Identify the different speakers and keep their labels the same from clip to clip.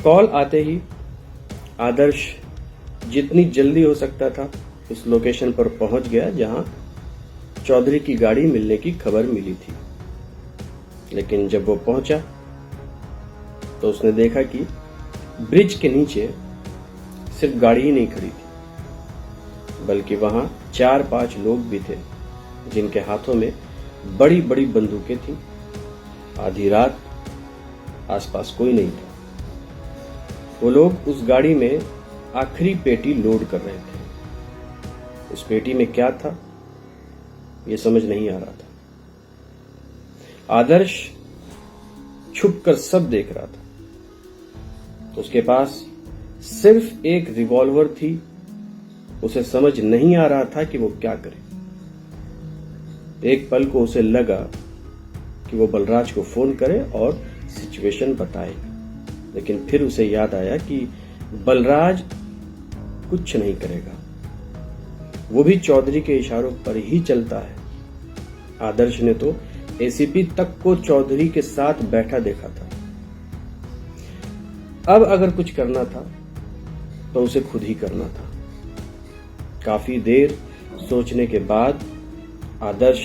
Speaker 1: Call आते ही आदर्श जितनी जल्दी हो सकता था उस लोकेशन पर पहुंच गया जहां चौधरी की गाड़ी मिलने की खबर मिली थी। लेकिन जब वो पहुंचा तो उसने देखा कि ब्रिज के नीचे सिर्फ गाड़ी ही नहीं खड़ी थी, बल्कि वहां 4-5 लोग भी थे जिनके हाथों में बड़ी बड़ी बंदूकें थीं। आधी रात, आसपास कोई नहीं था। वो लोग उस गाड़ी में आखिरी पेटी लोड कर रहे थे। उस पेटी में क्या था ये समझ नहीं आ रहा था। आदर्श छुपकर सब देख रहा था। तो उसके पास सिर्फ एक रिवॉल्वर थी। उसे समझ नहीं आ रहा था कि वो क्या करे। एक पल को उसे लगा कि वो बलराज को फोन करे और सिचुएशन बताए, लेकिन फिर उसे याद आया कि बलराज कुछ नहीं करेगा। वो भी चौधरी के इशारों पर ही चलता है। आदर्श ने तो एसीपी तक को चौधरी के साथ बैठा देखा था। अब अगर कुछ करना था तो उसे खुद ही करना था। काफी देर सोचने के बाद आदर्श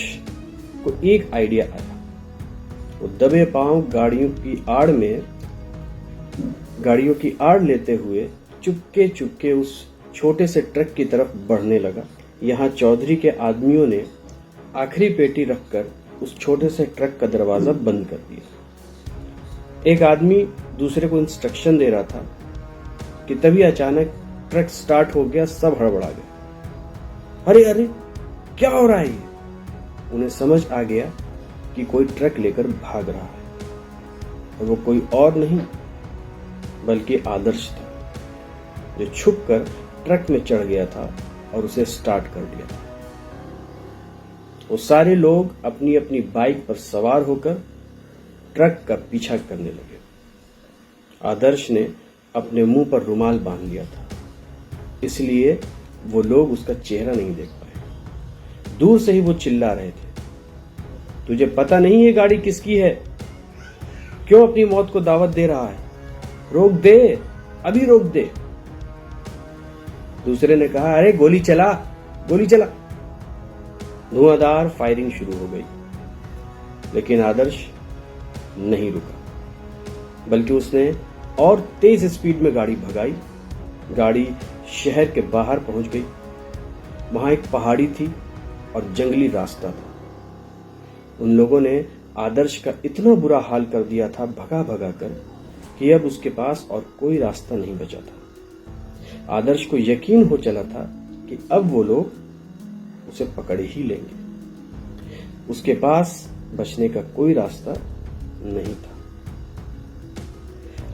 Speaker 1: को एक आइडिया आया। वो दबे पांव गाड़ियों की आड़ लेते हुए चुपके चुपके उस छोटे से ट्रक की तरफ बढ़ने लगा। यहां चौधरी के आदमियों ने आखिरी पेटी रखकर उस छोटे से ट्रक का दरवाजा बंद कर दिया। एक आदमी दूसरे को इंस्ट्रक्शन दे रहा था कि तभी अचानक ट्रक स्टार्ट हो गया। सब हड़बड़ा गए। अरे अरे, क्या हो रहा है ये? उन्हें समझ आ गया कि कोई ट्रक लेकर भाग रहा है, और वो कोई और नहीं बल्कि आदर्श था, जो छुपकर ट्रक में चढ़ गया था और उसे स्टार्ट कर दिया था। वो सारे लोग अपनी अपनी बाइक पर सवार होकर ट्रक का पीछा करने लगे। आदर्श ने अपने मुंह पर रुमाल बांध लिया था, इसलिए वो लोग उसका चेहरा नहीं देख पाए। दूर से ही वो चिल्ला रहे थे, तुझे पता नहीं ये गाड़ी किसकी है? क्यों अपनी मौत को दावत दे रहा है? रोक दे, अभी रोक दे। दूसरे ने कहा, अरे गोली चला, गोली चला। धुआंधार फायरिंग शुरू हो गई, लेकिन आदर्श नहीं रुका, बल्कि उसने और तेज स्पीड में गाड़ी भगाई। गाड़ी शहर के बाहर पहुंच गई। वहां एक पहाड़ी थी और जंगली रास्ता था। उन लोगों ने आदर्श का इतना बुरा हाल कर दिया था भगा भगा कर कि अब उसके पास और कोई रास्ता नहीं बचा था। आदर्श को यकीन हो चला था कि अब वो लोग उसे पकड़ ही लेंगे। उसके पास बचने का कोई रास्ता नहीं था।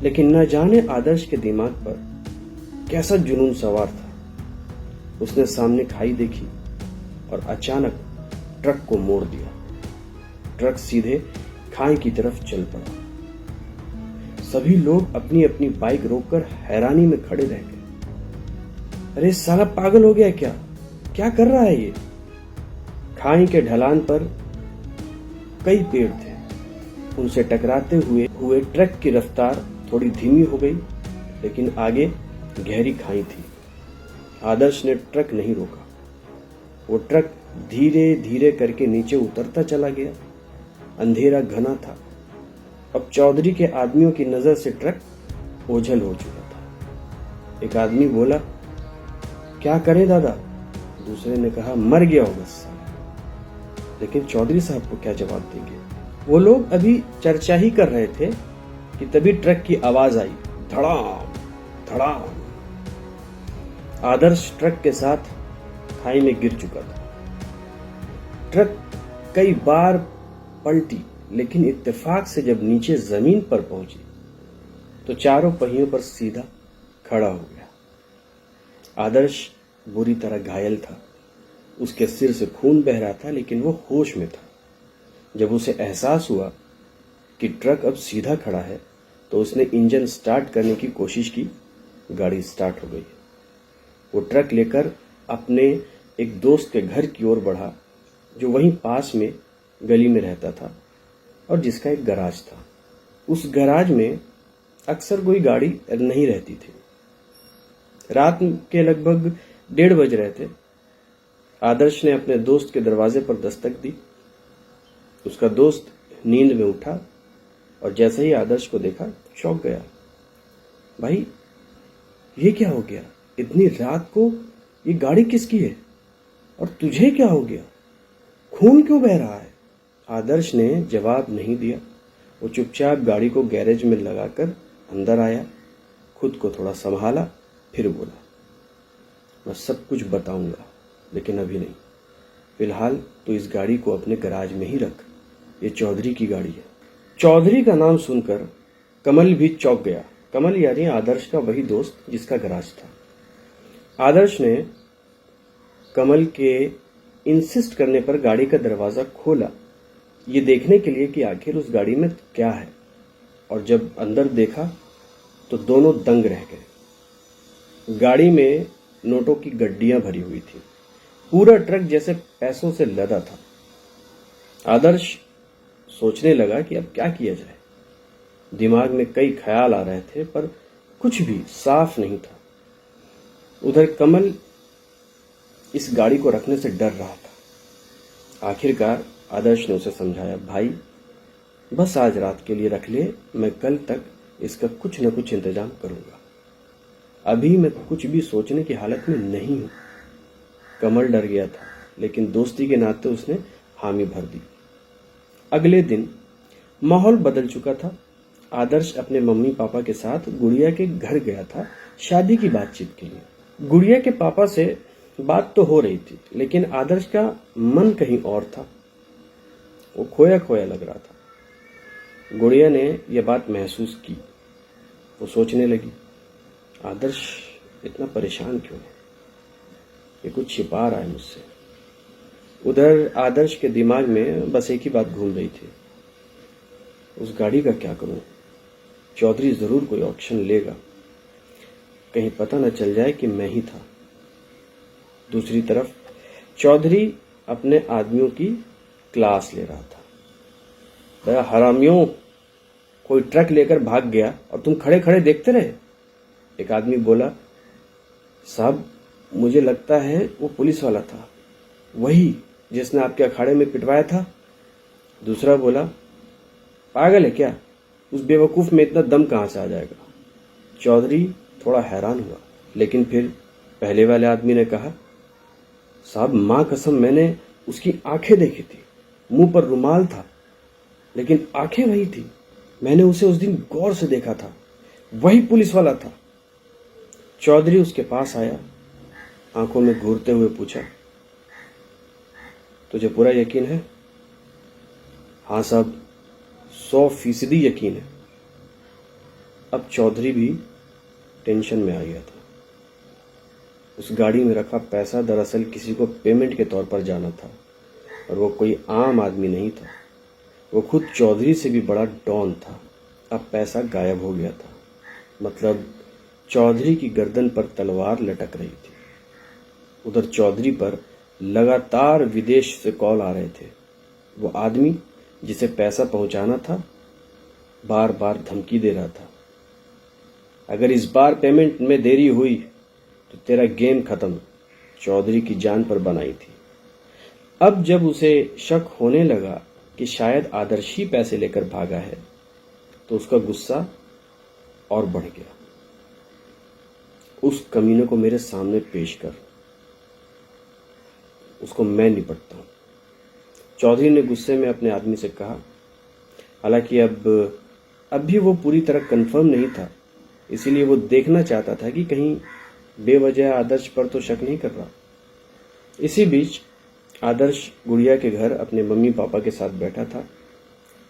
Speaker 1: लेकिन न जाने आदर्श के दिमाग पर कैसा जुनून सवार था। उसने सामने खाई देखी और अचानक ट्रक को मोड़ दिया। ट्रक सीधे खाई की तरफ चल पड़ा। सभी लोग अपनी अपनी बाइक रोककर हैरानी में खड़े रह गए। अरे साला पागल हो गया क्या? क्या कर रहा है ये? खाई के ढलान पर कई पेड़ थे। उनसे टकराते हुए ट्रक की रफ्तार थोड़ी धीमी हो गई, लेकिन आगे गहरी खाई थी। आदर्श ने ट्रक नहीं रोका। वो ट्रक धीरे धीरे करके नीचे उतरता चला गया। अंधेरा घना था। अब चौधरी के आदमियों की नजर से ट्रक ओझल हो चुका था। एक आदमी बोला, क्या करें दादा? दूसरे ने कहा, मर गया होगा साला। लेकिन चौधरी साहब को क्या जवाब देंगे? वो लोग अभी चर्चा ही कर रहे थे कि तभी ट्रक की आवाज आई, धड़ाम धड़ाम। आदर्श ट्रक के साथ खाई में गिर चुका था। ट्रक कई बार पलटी, लेकिन इत्तेफाक से जब नीचे जमीन पर पहुंची तो चारों पहियों पर सीधा खड़ा हो गया। आदर्श बुरी तरह घायल था। उसके सिर से खून बह रहा था, लेकिन वो होश में था। जब उसे एहसास हुआ कि ट्रक अब सीधा खड़ा है तो उसने इंजन स्टार्ट करने की कोशिश की। गाड़ी स्टार्ट हो गई। वो ट्रक लेकर अपने एक दोस्त के घर की ओर बढ़ा, जो वहीं पास में गली में रहता था और जिसका एक गराज था। उस गराज में अक्सर कोई गाड़ी नहीं रहती थी। रात के लगभग 1:30 बज रहे थे। आदर्श ने अपने दोस्त के दरवाजे पर दस्तक दी। उसका दोस्त नींद में उठा और जैसे ही आदर्श को देखा चौंक गया। भाई, ये क्या हो गया? इतनी रात को ये गाड़ी किसकी है? और तुझे क्या हो गया? खून क्यों बह रहा है? आदर्श ने जवाब नहीं दिया। वो चुपचाप गाड़ी को गैरेज में लगाकर अंदर आया, खुद को थोड़ा संभाला, फिर बोला, मैं सब कुछ बताऊंगा, लेकिन अभी नहीं। फिलहाल तो इस गाड़ी को अपने गैराज में ही रख। ये चौधरी की गाड़ी है। चौधरी का नाम सुनकर कमल भी चौंक गया। कमल यानी आदर्श का वही दोस्त जिसका गैराज था। आदर्श ने कमल के इंसिस्ट करने पर गाड़ी का दरवाजा खोला, ये देखने के लिए कि आखिर उस गाड़ी में क्या है। और जब अंदर देखा तो दोनों दंग रह गए। गाड़ी में नोटों की गड्डियां भरी हुई थी। पूरा ट्रक जैसे पैसों से लदा था। आदर्श सोचने लगा कि अब क्या किया जाए। दिमाग में कई ख्याल आ रहे थे पर कुछ भी साफ नहीं था। उधर कमल इस गाड़ी को रखने से डर रहा था। आखिरकार आदर्श ने उसे समझाया, भाई बस आज रात के लिए रख ले, मैं कल तक इसका कुछ न कुछ इंतजाम करूंगा। अभी मैं कुछ भी सोचने की हालत में नहीं हूं। कमल डर गया था, लेकिन दोस्ती के नाते उसने हामी भर दी। अगले दिन माहौल बदल चुका था। आदर्श अपने मम्मी पापा के साथ गुड़िया के घर गया था शादी की बातचीत के लिए। गुड़िया के पापा से बात तो हो रही थी, लेकिन आदर्श का मन कहीं और था। वो खोया खोया लग रहा था। गुड़िया ने यह बात महसूस की। वो सोचने लगी, आदर्श इतना परेशान क्यों है? ये कुछ छिपा रहा है मुझसे। उधर आदर्श के दिमाग में बस एक ही बात घूम रही थी, उस गाड़ी का क्या करूं? चौधरी जरूर कोई ऑप्शन लेगा, कहीं पता न चल जाए कि मैं ही था। दूसरी तरफ चौधरी अपने आदमियों की क्लास ले रहा था। बड़ा हरामियों, कोई ट्रक लेकर भाग गया और तुम खड़े खड़े देखते रहे। एक आदमी बोला, साहब मुझे लगता है वो पुलिस वाला था, वही जिसने आपके अखाड़े में पिटवाया था। दूसरा बोला, पागल है क्या? उस बेवकूफ में इतना दम कहां से आ जाएगा? चौधरी थोड़ा हैरान हुआ, लेकिन फिर पहले वाले आदमी ने कहा, साहब मां कसम मैंने उसकी आंखें देखी थी, मुंह पर रुमाल था, लेकिन आंखें वही थी। मैंने उसे उस दिन गौर से देखा था, वही पुलिस वाला था। चौधरी उसके पास आया, आंखों में घूरते हुए पूछा, तुझे पूरा यकीन है? हाँ साहब, 100% यकीन है। अब चौधरी भी टेंशन में आ गया था। उस गाड़ी में रखा पैसा दरअसल किसी को पेमेंट के तौर पर जाना था, और वो कोई आम आदमी नहीं था। वो खुद चौधरी से भी बड़ा डॉन था। अब पैसा गायब हो गया था, मतलब चौधरी की गर्दन पर तलवार लटक रही थी। उधर चौधरी पर लगातार विदेश से कॉल आ रहे थे। वो आदमी जिसे पैसा पहुंचाना था बार बार धमकी दे रहा था, अगर इस बार पेमेंट में देरी हुई तो तेरा गेम खत्म। चौधरी की जान पर बनाई थी। अब जब उसे शक होने लगा कि शायद आदर्श ही पैसे लेकर भागा है, तो उसका गुस्सा और बढ़ गया। उस कमीने को मेरे सामने पेश कर, उसको मैं निपटता हूं, चौधरी ने गुस्से में अपने आदमी से कहा। हालांकि अब भी वो पूरी तरह कंफर्म नहीं था, इसीलिए वो देखना चाहता था कि कहीं बेवजह आदर्श पर तो शक नहीं कर रहा। इसी बीच आदर्श गुड़िया के घर अपने मम्मी पापा के साथ बैठा था।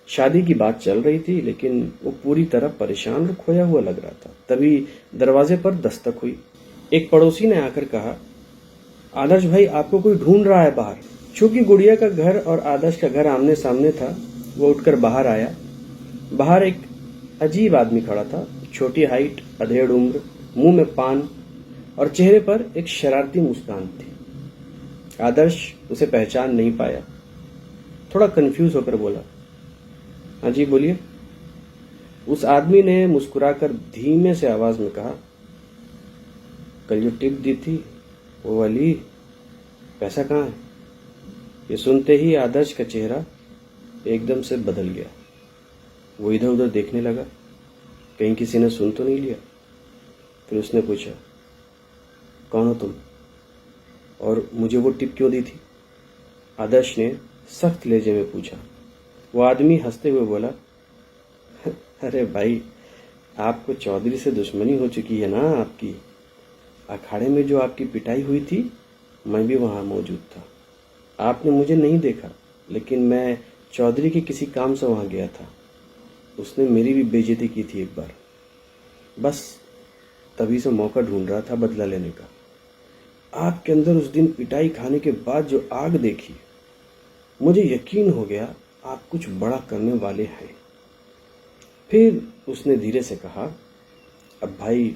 Speaker 1: शादी की बात चल रही थी, लेकिन वो पूरी तरह परेशान और खोया हुआ लग रहा था। तभी दरवाजे पर दस्तक हुई। एक पड़ोसी ने आकर कहा, आदर्श भाई आपको कोई ढूंढ रहा है बाहर। चूंकि गुड़िया का घर और आदर्श का घर आमने सामने था, वो उठकर बाहर आया। बाहर एक अजीब आदमी खड़ा था, छोटी हाइट, अधेड़ उम्र, मुंह में पान और चेहरे पर एक शरारती मुस्कान थी। आदर्श उसे पहचान नहीं पाया। थोड़ा कंफ्यूज होकर बोला, हाँ जी बोलिए। उस आदमी ने मुस्कुराकर धीमे से आवाज में कहा, कल जो टिप दी थी वो वाली, पैसा कहाँ है? ये सुनते ही आदर्श का चेहरा एकदम से बदल गया। वो इधर उधर देखने लगा, कहीं किसी ने सुन तो नहीं लिया। फिर उसने पूछा, कौन हो तुम और मुझे वो टिप क्यों दी थी? आदर्श ने सख्त लहजे में पूछा। वो आदमी हंसते हुए बोला, अरे भाई, आपको चौधरी से दुश्मनी हो चुकी है ना आपकी। अखाड़े में जो आपकी पिटाई हुई थी, मैं भी वहां मौजूद था। आपने मुझे नहीं देखा, लेकिन मैं चौधरी के किसी काम से वहां गया था। उसने मेरी भी बेइज्जती की थी एक बार। बस तभी से मौका ढूंढ रहा था बदला लेने का। आपके अंदर उस दिन पिटाई खाने के बाद जो आग देखी, मुझे यकीन हो गया आप कुछ बड़ा करने वाले हैं। फिर उसने धीरे से कहा, अब भाई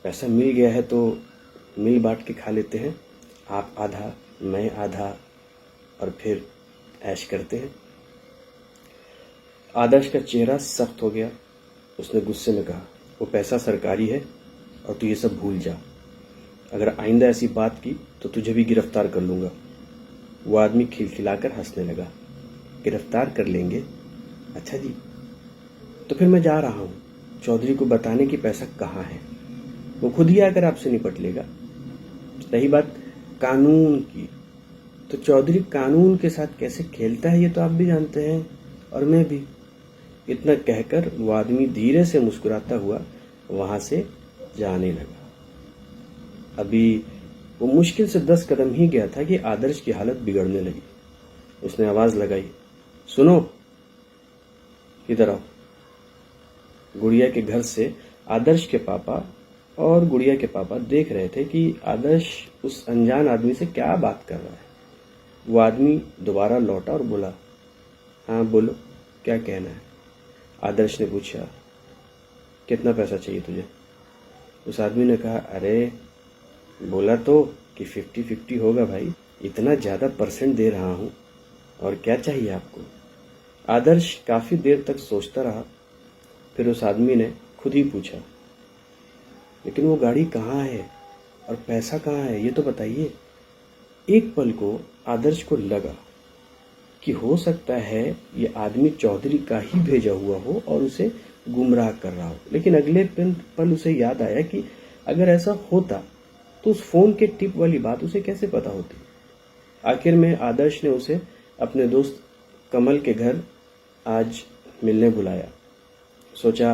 Speaker 1: पैसा मिल गया है तो मिल बांट के खा लेते हैं, आप आधा मैं आधा, और फिर ऐश करते हैं। आदर्श का चेहरा सख्त हो गया। उसने गुस्से में कहा, वो पैसा सरकारी है और तू ये सब भूल जा। अगर आइंदा ऐसी बात की तो तुझे भी गिरफ्तार कर लूंगा। वो आदमी खिलखिलाकर हंसने लगा। गिरफ्तार कर लेंगे? अच्छा जी, तो फिर मैं जा रहा हूं चौधरी को बताने की पैसा कहाँ है। वो खुद ही आकर आपसे निपट लेगा। रही बात कानून की, तो चौधरी कानून के साथ कैसे खेलता है ये तो आप भी जानते हैं, और मैं भी। इतना कहकर वो आदमी धीरे से मुस्कुराता हुआ वहां से जाने लगा। अभी वो मुश्किल से 10 कदम ही गया था कि आदर्श की हालत बिगड़ने लगी। उसने आवाज लगाई, सुनो, इधर आओ। गुड़िया के घर से आदर्श के पापा और गुड़िया के पापा देख रहे थे कि आदर्श उस अनजान आदमी से क्या बात कर रहा है। वो आदमी दोबारा लौटा और बोला, हाँ बोलो, क्या कहना है? आदर्श ने पूछा, कितना पैसा चाहिए तुझे? उस आदमी ने कहा, अरे बोला तो कि 50-50 होगा भाई, इतना ज्यादा परसेंट दे रहा हूं, और क्या चाहिए आपको? आदर्श काफी देर तक सोचता रहा। फिर उस आदमी ने खुद ही पूछा, लेकिन वो गाड़ी कहाँ है और पैसा कहाँ है, ये तो बताइए। एक पल को आदर्श को लगा कि हो सकता है ये आदमी चौधरी का ही भेजा हुआ हो और उसे गुमराह कर रहा हो। लेकिन अगले पल उसे याद आया कि अगर ऐसा होता तो उस फोन के टिप वाली बात उसे कैसे पता होती। आखिर में आदर्श ने उसे अपने दोस्त कमल के घर आज मिलने बुलाया। सोचा,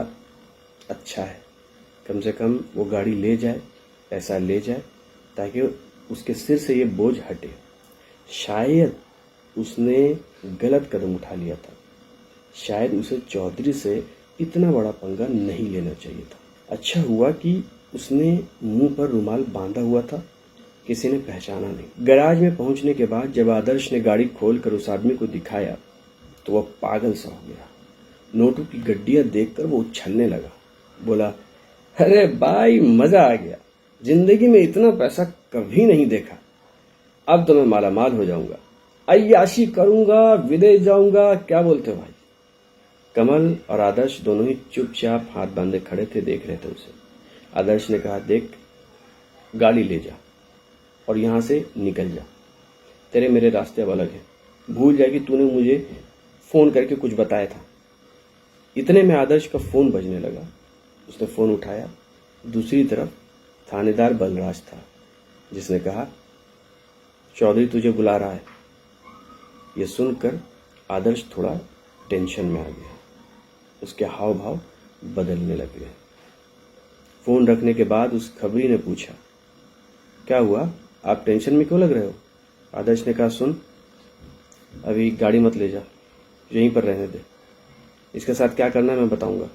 Speaker 1: अच्छा है, कम से कम वो गाड़ी ले जाए, पैसा ले जाए, ताकि उसके सिर से ये बोझ हटे। शायद उसने गलत कदम उठा लिया था। शायद उसे चौधरी से इतना बड़ा पंगा नहीं लेना चाहिए था। अच्छा हुआ कि उसने मुंह पर रुमाल बांधा हुआ था, किसी ने पहचाना नहीं। गैराज में पहुंचने के बाद जब आदर्श ने गाड़ी खोलकर उस आदमी को दिखाया तो वह पागल सा हो गया। नोटों की गड्डियां देखकर वो उछलने लगा। बोला, अरे भाई, मजा आ गया, जिंदगी में इतना पैसा कभी नहीं देखा। अब तो मैं मालामाल हो जाऊंगा, अय्याशी करूंगा, विदेश जाऊंगा, क्या बोलते हो भाई? कमल और आदर्श दोनों ही चुपचाप हाथ बांधे खड़े थे, देख रहे थे उसे। आदर्श ने कहा, देख, गाड़ी ले जा और यहां से निकल जा। तेरे मेरे रास्ते अब अलग हैं। भूल जा कि तूने मुझे फोन करके कुछ बताया था। इतने में आदर्श का फोन बजने लगा। उसने फोन उठाया। दूसरी तरफ थानेदार बलराज था, जिसने कहा, चौधरी तुझे बुला रहा है। यह सुनकर आदर्श थोड़ा टेंशन में आ गया। उसके हाव भाव बदलने लगे। फोन रखने के बाद उस खबरी ने पूछा, क्या हुआ, आप टेंशन में क्यों लग रहे हो? आदर्श ने कहा, सुन, अभी गाड़ी मत ले जा, यहीं पर रहने दे। इसके साथ क्या करना है मैं बताऊंगा।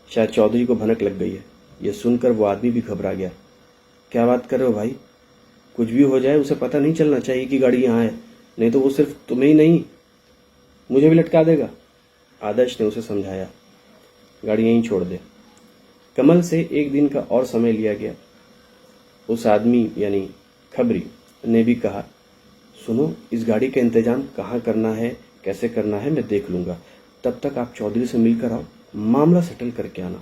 Speaker 1: शायद चौधरी को भनक लग गई है। यह सुनकर वो आदमी भी घबरा गया। क्या बात कर रहे हो भाई? कुछ भी हो जाए उसे पता नहीं चलना चाहिए कि गाड़ी यहाँ है, नहीं तो वो सिर्फ तुम्हें ही नहीं, मुझे भी लटका देगा। आदर्श ने उसे समझाया, गाड़ी यहीं छोड़ दे। कमल से एक दिन का और समय लिया गया। उस आदमी यानी खबरी ने भी कहा, सुनो, इस गाड़ी का इंतजाम कहाँ करना है, कैसे करना है, मैं देख लूंगा। तब तक आप चौधरी से मिलकर आओ, मामला सेटल करके आना।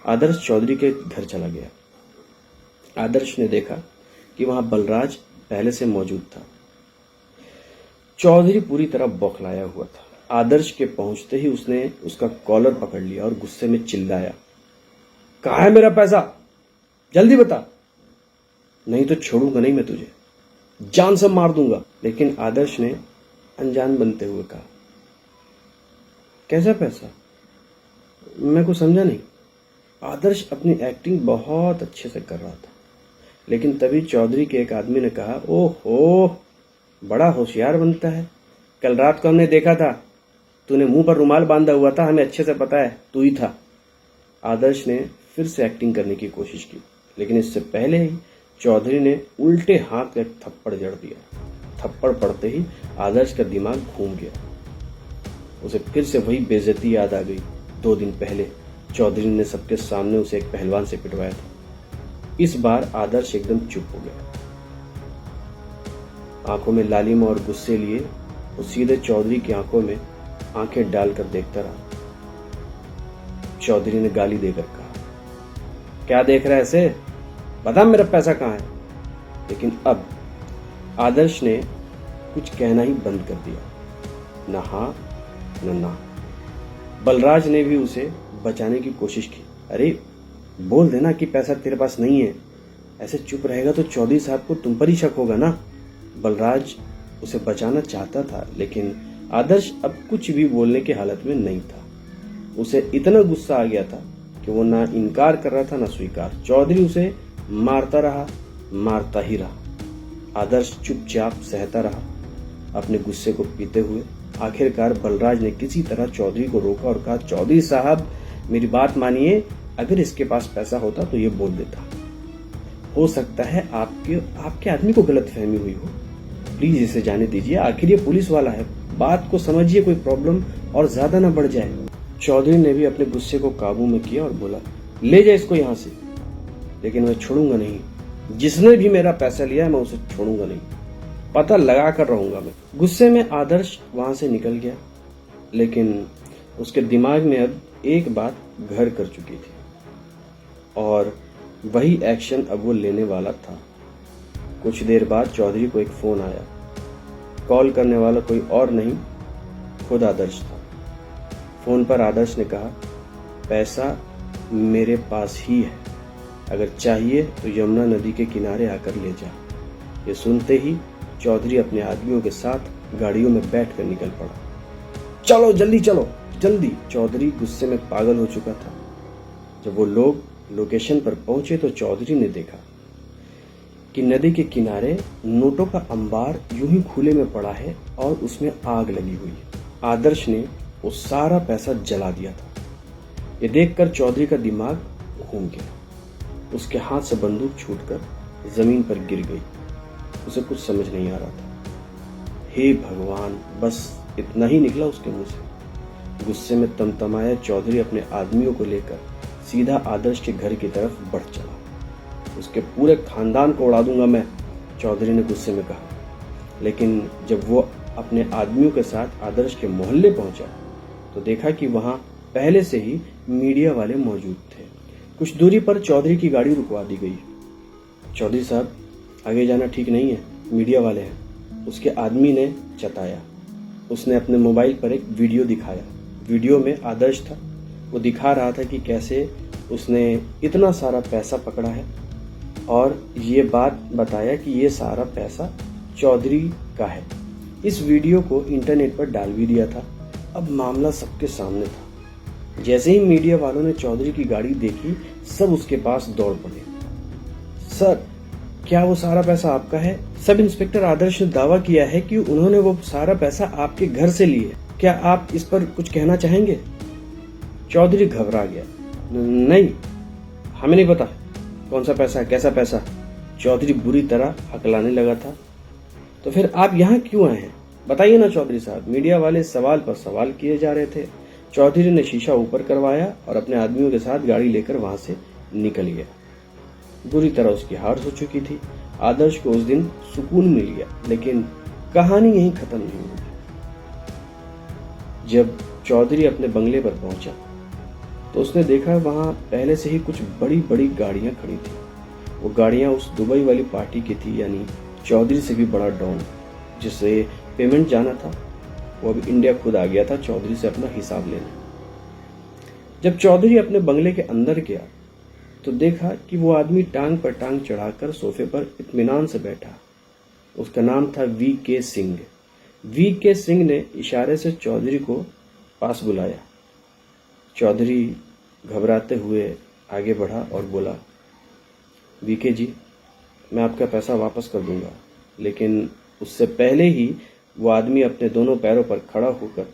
Speaker 1: आदर्श चौधरी के घर चला गया। आदर्श ने देखा कि वहां बलराज पहले से मौजूद था। चौधरी पूरी तरह बौखलाया हुआ था। आदर्श के पहुंचते ही उसने उसका कॉलर पकड़ लिया और गुस्से में चिल्लाया, कहाँ है मेरा पैसा? जल्दी बता, नहीं तो छोड़ूंगा नहीं मैं तुझे, जान से मार दूंगा। लेकिन आदर्श ने अनजान बनते हुए कहा, कैसा पैसा? मैं कुछ समझा नहीं। आदर्श अपनी एक्टिंग बहुत अच्छे से कर रहा था, लेकिन तभी चौधरी के एक आदमी ने कहा, ओहो, बड़ा होशियार बनता है। कल रात को हमने देखा था, तूने मुंह पर रुमाल बांधा हुआ था, हमें अच्छे से पता है तू ही था। आदर्श ने फिर से एक्टिंग करने की कोशिश की, लेकिन इससे पहले ही चौधरी ने उल्टे हाथ का एक थप्पड़ जड़ दिया। थप्पड़ पड़ते ही आदर्श का दिमाग घूम गया। उसे फिर से वही बेइज्जती याद आ गई। 2 दिन पहले चौधरी ने सबके सामने उसे एक पहलवान से पिटवाया था। इस बार आदर्श एकदम चुप हो गया। आंखों में लालिमा और गुस्से लिए वो सीधे चौधरी की आंखों में आंखें डालकर देखता रहा। चौधरी ने गाली देकर कहा, क्या देख रहा है ऐसे? बता मेरा पैसा कहाँ है? लेकिन अब आदर्श ने कुछ कहना ही बंद कर दिया। न हाँ न ना। बलराज ने भी उसे बचाने की कोशिश की। अरे बोल देना कि पैसा तेरे पास नहीं है, ऐसे चुप रहेगा तो चौधरी साहब को तुम पर ही शक होगा ना। बलराज उसे बचाना चाहता था, लेकिन आदर्श अब कुछ भी बोलने की हालत में नहीं था। उसे इतना गुस्सा आ गया था कि वो ना इनकार कर रहा था ना स्वीकार। चौधरी उसे मारता रहा, मारता ही रहा। आदर्श चुपचाप सहता रहा, अपने गुस्से को पीते हुए। आखिरकार बलराज ने किसी तरह चौधरी को रोका और कहा, चौधरी साहब मेरी बात मानिए, अगर इसके पास पैसा होता तो ये बोल देता। हो सकता है आपके आदमी को गलतफहमी हुई हो, प्लीज इसे जाने दीजिए, आखिर ये पुलिस वाला है, बात को समझिए, कोई प्रॉब्लम और ज्यादा ना बढ़ जाए। चौधरी ने भी अपने गुस्से को काबू में किया और बोला, ले जा इसको यहाँ से, लेकिन मैं छोड़ूंगा नहीं। जिसने भी मेरा पैसा लिया है मैं उसे छोड़ूंगा नहीं, पता लगा कर रहूंगा मैं। गुस्से में आदर्श वहां से निकल गया, लेकिन उसके दिमाग में अब एक बात घर कर चुकी थी और वही एक्शन अब वो लेने वाला था। कुछ देर बाद चौधरी को एक फोन आया। कॉल करने वाला कोई और नहीं, खुद आदर्श था। फोन पर आदर्श ने कहा, पैसा मेरे पास ही है, अगर चाहिए तो यमुना नदी के किनारे आकर ले जा। ये सुनते ही चौधरी अपने आदमियों के साथ गाड़ियों में बैठकर निकल पड़ा। चलो जल्दी चलो जल्दी। चौधरी गुस्से में पागल हो चुका था। जब वो लोग लोकेशन पर पहुंचे तो चौधरी ने देखा कि नदी के किनारे नोटों का अंबार यूं ही खुले में पड़ा है और उसमें आग लगी हुई है। आदर्श ने वो सारा पैसा जला दिया था। ये देखकर चौधरी का दिमाग घूम गया। उसके हाथ से बंदूक छूटकर जमीन पर गिर गई। उसे कुछ समझ नहीं आ रहा था। हे भगवान, बस इतना ही निकला उसके मुंह से। गुस्से में तमतमाया चौधरी अपने आदमियों को लेकर सीधा आदर्श के घर की तरफ बढ़ चला। उसके पूरे खानदान को उड़ा दूंगा मैं, चौधरी ने गुस्से में कहा। लेकिन जब वो अपने आदमियों के साथ आदर्श के मोहल्ले पहुंचा तो देखा कि वहां पहले से ही मीडिया वाले मौजूद थे। कुछ दूरी पर चौधरी की गाड़ी रुकवा दी गई। चौधरी साहब आगे जाना ठीक नहीं है, मीडिया वाले हैं, उसके आदमी ने चताया। उसने अपने मोबाइल पर एक वीडियो दिखाया। वीडियो में आदर्श था। वो दिखा रहा था कि कैसे उसने इतना सारा पैसा पकड़ा है और ये बात बताया कि ये सारा पैसा चौधरी का है। इस वीडियो को इंटरनेट पर डाल भी दिया था। अब मामला सबके सामने था। जैसे ही मीडिया वालों ने चौधरी की गाड़ी देखी, सब उसके पास दौड़ पड़े। सर, क्या वो सारा पैसा आपका है? सब इंस्पेक्टर आदर्श ने दावा किया है कि उन्होंने वो सारा पैसा आपके घर से लिए। क्या आप इस पर कुछ कहना चाहेंगे? चौधरी घबरा गया। नहीं, हमें नहीं पता कौन सा पैसा है, कैसा पैसा। चौधरी बुरी तरह हकलाने लगा था। तो फिर आप यहाँ क्यों आए हैं? बताइए ना चौधरी साहब। मीडिया वाले सवाल पर सवाल किए जा रहे थे। चौधरी ने शीशा ऊपर करवाया और अपने आदमियों के साथ गाड़ी लेकर वहां से निकल गया। बुरी तरह उसकी हार हो चुकी थी। आदर्श को उस दिन सुकून मिल गया, लेकिन कहानी यहीं खत्म नहीं हुई। जब चौधरी अपने बंगले पर पहुंचा तो उसने देखा वहाँ पहले से ही कुछ बड़ी बड़ी गाड़ियाँ खड़ी थी। वो गाड़ियाँ उस दुबई वाली पार्टी की थी, यानी चौधरी से भी बड़ा डॉन जिसे पेमेंट जाना था। वो अब इंडिया खुद आ गया था चौधरी से अपना हिसाब लेने। जब चौधरी अपने बंगले के अंदर गया तो देखा कि वो आदमी टांग पर टांग चढ़ाकर सोफे पर इत्मीनान से बैठा। उसका नाम था वी.के. सिंह। वी.के. सिंह ने इशारे से चौधरी को पास बुलाया। चौधरी घबराते हुए आगे बढ़ा और बोला, वी.के. जी, मैं आपका पैसा वापस कर दूंगा। लेकिन उससे पहले ही वो आदमी अपने दोनों पैरों पर खड़ा होकर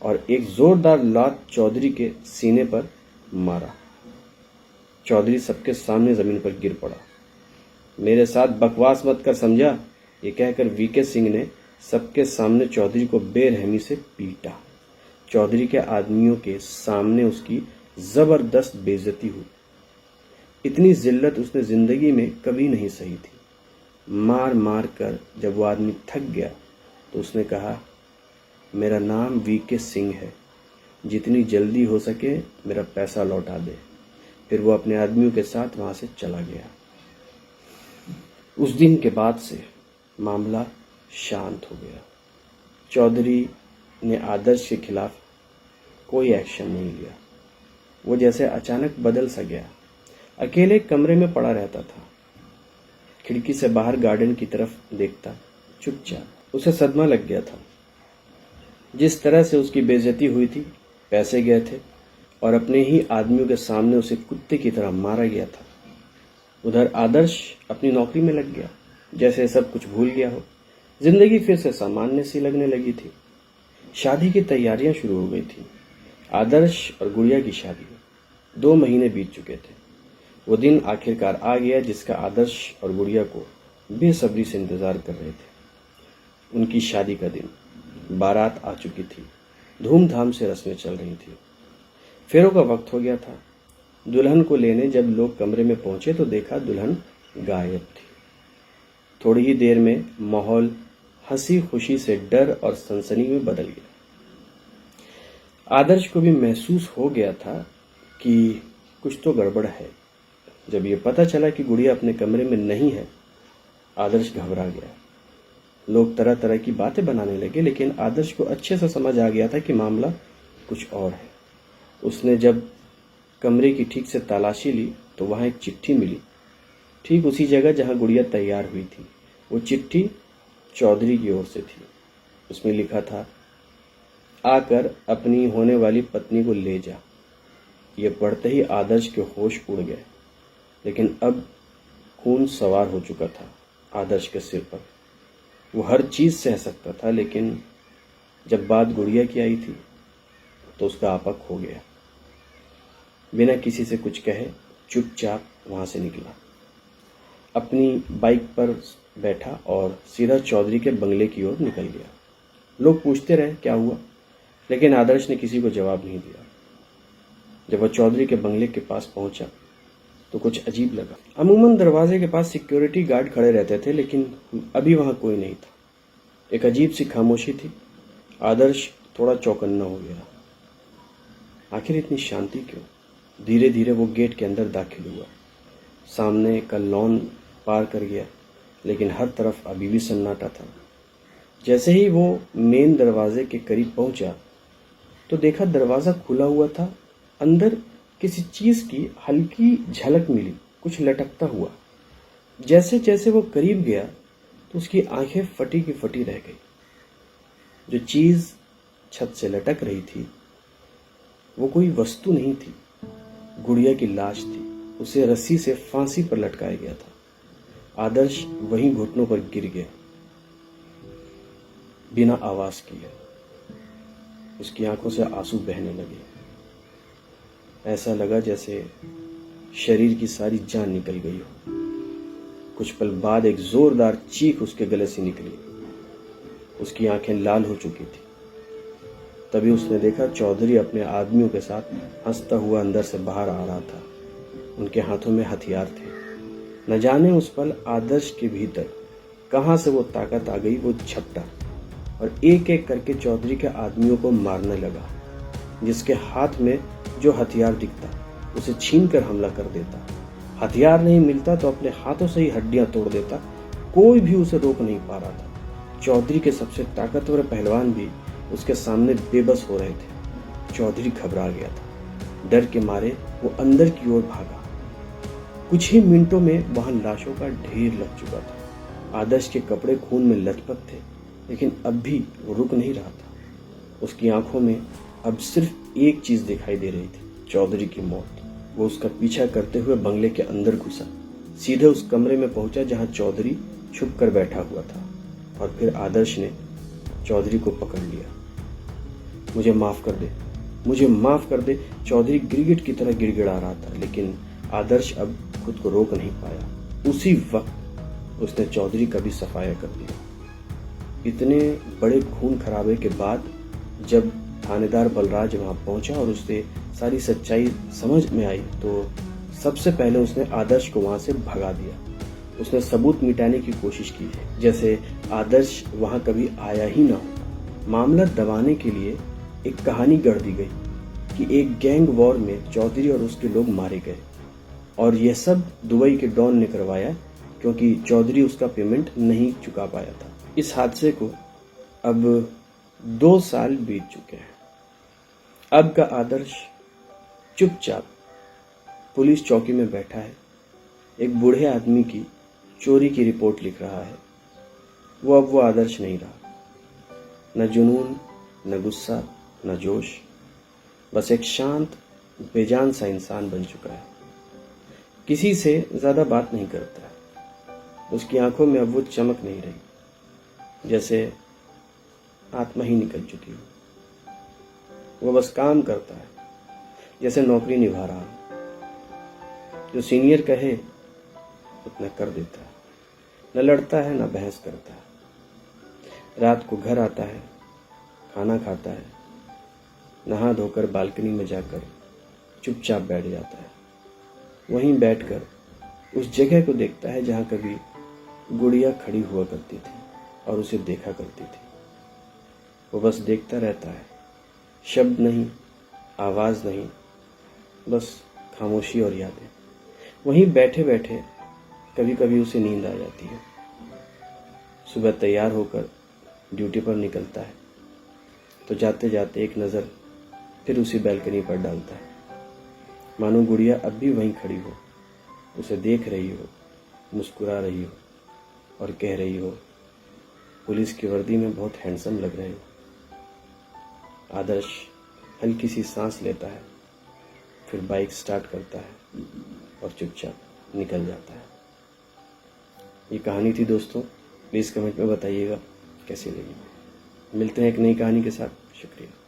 Speaker 1: और एक जोरदार लात चौधरी के सीने पर मारा। चौधरी सबके सामने जमीन पर गिर पड़ा। मेरे साथ बकवास मत कर, समझा? ये कहकर वी.के. सिंह ने सबके सामने चौधरी को बेरहमी से पीटा। चौधरी के आदमियों के सामने उसकी जबरदस्त बेइज्जती हुई। इतनी जिल्लत उसने जिंदगी में कभी नहीं सही थी। मार मार कर जब वो आदमी थक गया तो उसने कहा, मेरा नाम वी.के. सिंह है, जितनी जल्दी हो सके मेरा पैसा लौटा दे। फिर वो अपने आदमियों के साथ वहां से चला गया। उस दिन के बाद से मामला शांत हो गया। चौधरी ने आदर्श के खिलाफ कोई एक्शन नहीं लिया। वो जैसे अचानक बदल सा गया। अकेले कमरे में पड़ा रहता था, खिड़की से बाहर गार्डन की तरफ देखता चुपचाप। उसे सदमा लग गया था। जिस तरह से उसकी बेइज्जती हुई थी, पैसे गए थे और अपने ही आदमियों के सामने उसे कुत्ते की तरह मारा गया था। उधर आदर्श अपनी नौकरी में लग गया, जैसे सब कुछ भूल गया हो। जिंदगी फिर से सामान्य सी लगने लगी थी। शादी की तैयारियां शुरू हो गई थी। आदर्श और गुड़िया की शादी 2 महीने बीत चुके थे। वो दिन आखिरकार आ गया जिसका आदर्श और गुड़िया को बेसब्री से इंतजार कर रहे थे। उनकी शादी का दिन। बारात आ चुकी थी। धूमधाम से रस्में चल रही थी। फेरों का वक्त हो गया था। दुल्हन को लेने जब लोग कमरे में पहुंचे तो देखा दुल्हन गायब थी। थोड़ी ही देर में माहौल हंसी खुशी से डर और सनसनी में बदल गया। आदर्श को भी महसूस हो गया था कि कुछ तो गड़बड़ है। जब ये पता चला कि गुड़िया अपने कमरे में नहीं है, आदर्श घबरा गया। लोग तरह तरह की बातें बनाने लगे, लेकिन आदर्श को अच्छे से समझ आ गया था कि मामला कुछ और है। उसने जब कमरे की ठीक से तलाशी ली तो वहां एक चिट्ठी मिली, ठीक उसी जगह जहां गुड़िया तैयार हुई थी। वो चिट्ठी चौधरी की ओर से थी। उसमें लिखा था, आकर अपनी होने वाली पत्नी को ले जा। ये पढ़ते ही आदर्श के होश उड़ गए, लेकिन अब खून सवार हो चुका था आदर्श के सिर पर। वो हर चीज सह सकता था, लेकिन जब बात गुड़िया की आई थी तो उसका आपक हो गया। बिना किसी से कुछ कहे चुपचाप वहां से निकला। अपनी बाइक पर बैठा और सीधा चौधरी के बंगले की ओर निकल गया। लोग पूछते रहे क्या हुआ, लेकिन आदर्श ने किसी को जवाब नहीं दिया। जब वह चौधरी के बंगले के पास पहुंचा तो कुछ अजीब लगा। अमूमन दरवाजे के पास सिक्योरिटी गार्ड खड़े रहते थे, लेकिन अभी वहां कोई नहीं था। एक अजीब सी खामोशी थी। आदर्श थोड़ा चौकन्ना हो गया। आखिर इतनी शांति क्यों? धीरे धीरे वो गेट के अंदर दाखिल हुआ। सामने का लॉन पार कर गया, लेकिन हर तरफ अभी भी सन्नाटा था। जैसे ही वो मेन दरवाजे के करीब पहुंचा तो देखा दरवाजा खुला हुआ था। अंदर किसी चीज की हल्की झलक मिली, कुछ लटकता हुआ। जैसे जैसे वो करीब गया तो उसकी आंखें फटी की फटी रह गई। जो चीज छत से लटक रही थी वो कोई वस्तु नहीं थी, गुड़िया की लाश थी। उसे रस्सी से फांसी पर लटकाया गया था। आदर्श वहीं घुटनों पर गिर गया बिना आवाज किए। उसकी आंखों से आंसू बहने लगे। ऐसा लगा जैसे शरीर की सारी जान निकल गई हो। कुछ पल बाद एक जोरदार चीख उसके गले से निकली। उसकी आंखें लाल हो चुकी थी। तभी उसने देखा चौधरी अपने आदमियों के साथ हंसता हुआ अंदर से बाहर आ रहा था। उनके हाथों में हथियार थे। न जाने उस पल आदर्श के भीतर कहां से वो ताकत आ गई। वो झपटा और एक एक करके चौधरी के आदमियों को मारने लगा। जिसके हाथ में जो हथियार दिखता उसे छीन कर हमला कर देता। हथियार नहीं मिलता तो अपने हाथों से ही हड्डियां तोड़ देता। कोई भी उसे रोक नहीं पा रहा था। चौधरी के सबसे ताकतवर पहलवान भी उसके सामने बेबस हो रहे थे। चौधरी घबरा गया था। डर के मारे वो अंदर की ओर भागा। कुछ ही मिनटों में वहां लाशों का ढेर लग चुका था। आदर्श के कपड़े खून में लथपथ थे, लेकिन अब भी वो रुक नहीं रहा था। उसकी आंखों में अब सिर्फ एक चीज दिखाई दे रही थी, चौधरी की मौत। वो उसका पीछा करते हुए बंगले के अंदर घुसा, सीधे उस कमरे में पहुंचा जहां चौधरी छुप कर बैठा हुआ था। और फिर आदर्श ने चौधरी को पकड़ लिया। मुझे माफ कर दे, मुझे माफ कर दे, चौधरी गिरगिट की तरह गिड़गिड़ा रहा था, लेकिन आदर्श अब खुद को रोक नहीं पाया। उसी वक्त उसने चौधरी का भी सफाया कर दिया। इतने बड़े खून खराबे के बाद जब थानेदार बलराज वहां पहुंचा और उसे सारी सच्चाई समझ में आई, तो सबसे पहले उसने आदर्श को वहां से भगा दिया। उसने सबूत मिटाने की कोशिश की, जैसे आदर्श वहां कभी आया ही ना हो। मामला दबाने के लिए एक कहानी गढ़ दी गई कि एक गैंग वॉर में चौधरी और उसके लोग मारे गए, और यह सब दुबई के डॉन ने करवाया क्योंकि चौधरी उसका पेमेंट नहीं चुका पाया था। इस हादसे को अब 2 साल बीत चुके हैं। अब का आदर्श चुपचाप पुलिस चौकी में बैठा है, एक बूढ़े आदमी की चोरी की रिपोर्ट लिख रहा है। वो अब वो आदर्श नहीं रहा, न जुनून, न गुस्सा, न जोश, बस एक शांत बेजान सा इंसान बन चुका है। किसी से ज्यादा बात नहीं करता। उसकी आंखों में अब वो चमक नहीं रही, जैसे आत्मा ही निकल चुकी हो। वो बस काम करता है, जैसे नौकरी निभा रहा हो। जो सीनियर कहे उतना कर देता है, न लड़ता है न बहस करता है। रात को घर आता है, खाना खाता है, नहा धोकर बालकनी में जाकर चुपचाप बैठ जाता है। वहीं बैठकर उस जगह को देखता है जहां कभी गुड़िया खड़ी हुआ करती थी और उसे देखा करती थी। वो बस देखता रहता है, शब्द नहीं, आवाज नहीं, बस खामोशी और यादें। वहीं बैठे बैठे कभी कभी उसे नींद आ जाती है। सुबह तैयार होकर ड्यूटी पर निकलता है तो जाते जाते एक नज़र फिर उसी बैल्कनी पर डालता है, मानो गुड़िया अब भी वहीं खड़ी हो, उसे देख रही हो, मुस्कुरा रही हो और कह रही हो, पुलिस की वर्दी में बहुत हैंडसम लग रहे हो। आदर्श हल्की सी सांस लेता है, फिर बाइक स्टार्ट करता है और चुपचाप निकल जाता है। ये कहानी थी दोस्तों, प्लीज़ कमेंट में बताइएगा कैसी लगी। मिलते हैं एक नई कहानी के साथ। शुक्रिया।